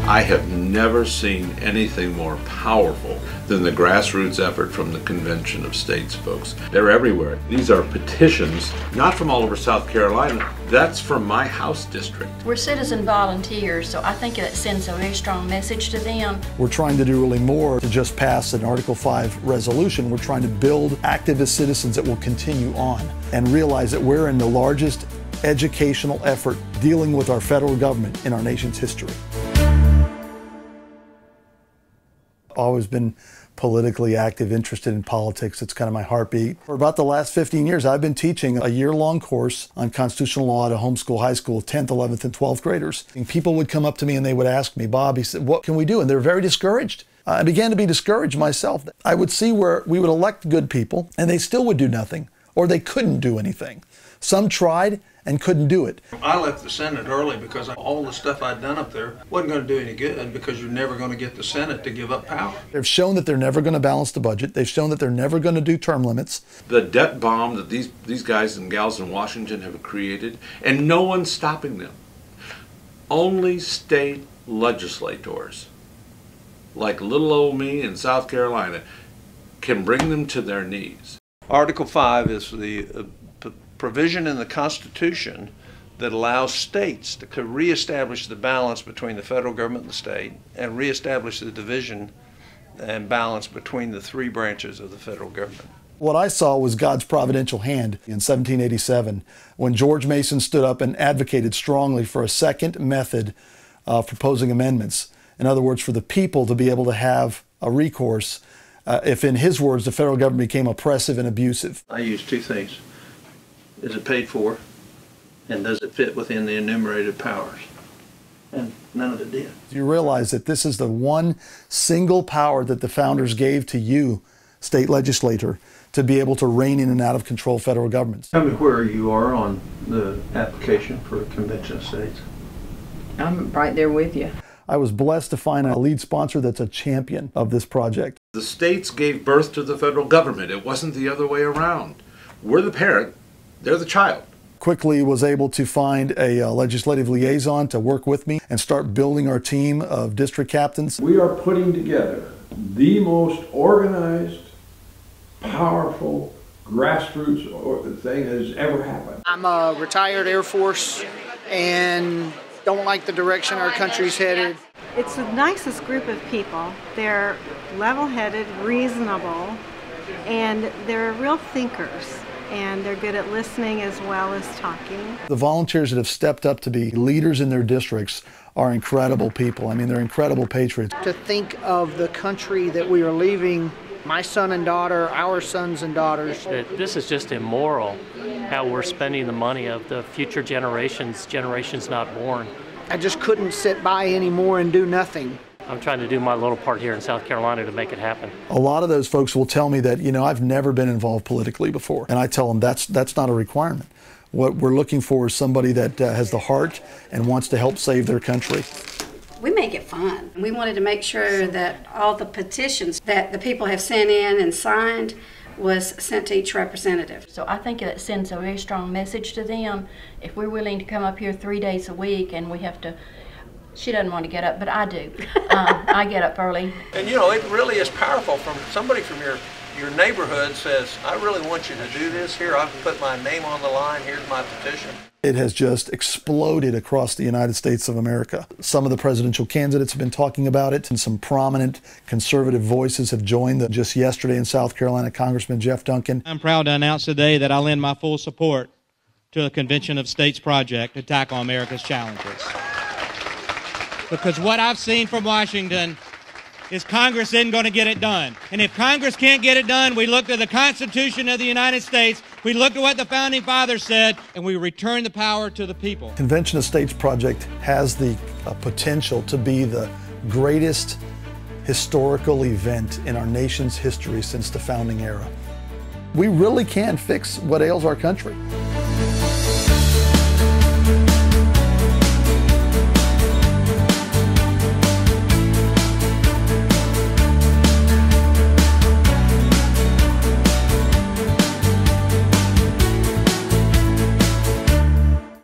I have never seen anything more powerful than the grassroots effort from the Convention of States folks. They're everywhere. These are petitions, not from all over South Carolina. That's from my House district. We're citizen volunteers, so I think that sends a very strong message to them. We're trying to do really more to just pass an Article 5 resolution. We're trying to build activist citizens that will continue on and realize that we're in the largest educational effort dealing with our federal government in our nation's history. Always been politically active, interested in politics. It's kind of my heartbeat. For about the last 15 years, I've been teaching a year-long course on constitutional law at a homeschool high school, 10th, 11th, and 12th graders. And people would come up to me and they would ask me, Bob, he said, what can we do? And they're very discouraged. I began to be discouraged myself. I would see where we would elect good people and they still would do nothing, or they couldn't do anything. Some tried and couldn't do it. I left the Senate early because all the stuff I'd done up there wasn't going to do any good, because you're never going to get the Senate to give up power. They've shown that they're never going to balance the budget. They've shown that they're never going to do term limits. The debt bomb that these guys and gals in Washington have created, and no one's stopping them. Only state legislators, like little old me in South Carolina, can bring them to their knees. Article 5 is the provision in the Constitution that allows states to reestablish the balance between the federal government and the state, and reestablish the division and balance between the three branches of the federal government. What I saw was God's providential hand in 1787 when George Mason stood up and advocated strongly for a second method of proposing amendments. In other words, for the people to be able to have a recourse if, in his words, the federal government became oppressive and abusive. I use two things. Is it paid for, and does it fit within the enumerated powers? And none of it did. You realize that this is the one single power that the founders gave to you, state legislator, to be able to rein in and out of control federal governments. Tell me where you are on the application for the Convention of States. I'm right there with you. I was blessed to find a lead sponsor that's a champion of this project. The states gave birth to the federal government. It wasn't the other way around. We're the parent. They're the child. Quickly was able to find a legislative liaison to work with me and start building our team of district captains. We are putting together the most organized, powerful, grassroots thing that has ever happened. I'm a retired Air Force and don't like the direction our country's headed. It's the nicest group of people. They're level-headed, reasonable, and they're real thinkers. And they're good at listening as well as talking. The volunteers that have stepped up to be leaders in their districts are incredible people. I mean, they're incredible patriots. To think of the country that we are leaving, my son and daughter, our sons and daughters. This is just immoral, how we're spending the money of the future generations not born. I just couldn't sit by anymore and do nothing. I'm trying to do my little part here in South Carolina to make it happen. A lot of those folks will tell me that, you know, I've never been involved politically before. And I tell them that's not a requirement. What we're looking for is somebody that has the heart and wants to help save their country. We make it fun. We wanted to make sure that all the petitions that the people have sent in and signed was sent to each representative. So I think that sends a very strong message to them. If we're willing to come up here 3 days a week and we have to, she doesn't want to get up, but I do. I get up early. And you know, it really is powerful from somebody from your neighborhood says, I really want you to do this. Here, I've put my name on the line. Here's my petition. It has just exploded across the United States of America. Some of the presidential candidates have been talking about it, and some prominent conservative voices have joined. Just yesterday in South Carolina, Congressman Jeff Duncan. I'm proud to announce today that I lend my full support to the Convention of States project to tackle America's challenges. Because what I've seen from Washington is Congress isn't going to get it done. And if Congress can't get it done, we look to the Constitution of the United States, we look at what the Founding Fathers said, and we return the power to the people. Convention of States project has the potential to be the greatest historical event in our nation's history since the founding era. We really can fix what ails our country.